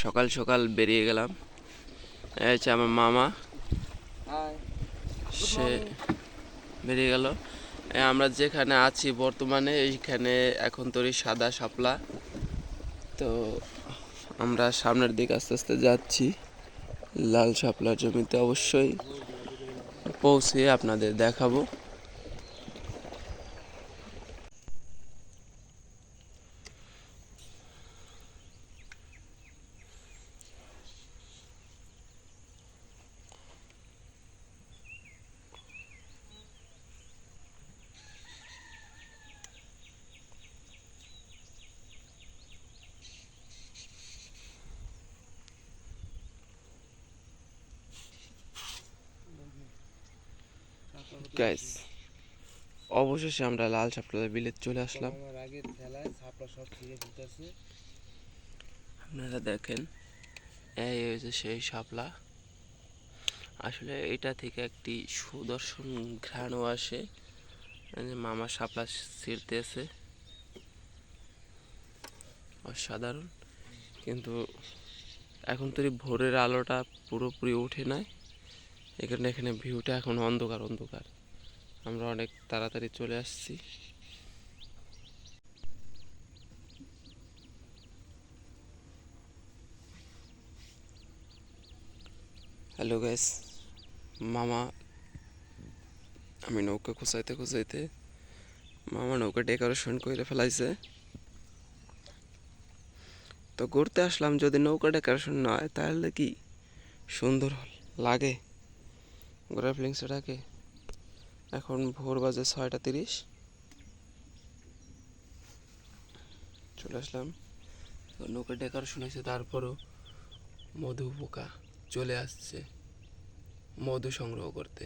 সকাল সকাল বেরিয়ে গেলাম। এই হচ্ছে আমার মামা, সে বেরিয়ে গেল। আমরা যেখানে আছি বর্তমানে এইখানে এখন তৈরি সাদা শাপলা। তো আমরা সামনের দিকে আস্তে আস্তে যাচ্ছি লাল শাপলার জমিতে। অবশ্যই পৌঁছে আপনাদের দেখাবো। গাইস, অবশেষে আমরা লাল শাপলা বিলে চলে আসলাম। আপনারা দেখেন, এই হচ্ছে সেই শাপলা। আসলে এটা থেকে একটি সুদর্শন ঘ্রাণও আসে। মামা শাপলা ছিঁড়তেছে, অসাধারণ। কিন্তু এখন তো ভোরের আলোটা পুরোপুরি ওঠে নাই, এখানে এখানে ভিউটা এখন অন্ধকার অন্ধকার। আমরা অনেক তাড়াতাড়ি চলে আসছি। হ্যালো গাইস, মামা, আমি নৌকা খুঁজাইতে খুঁজাইতে মামা নৌকা ডেকোরেশন করে ফেলাইছে। তো ঘুরতে আসলাম, যদি নৌকা ডেকোরেশন না হয় তাহলে কি সুন্দর লাগে ঘোরার ফিলিংসটাকে। এখন ভোর বাজে 6:30, চলে আসলাম। নৌকা ডেকোরেশন হয়েছে, তারপরও মধু পোকা চলে আসছে মধু সংগ্রহ করতে।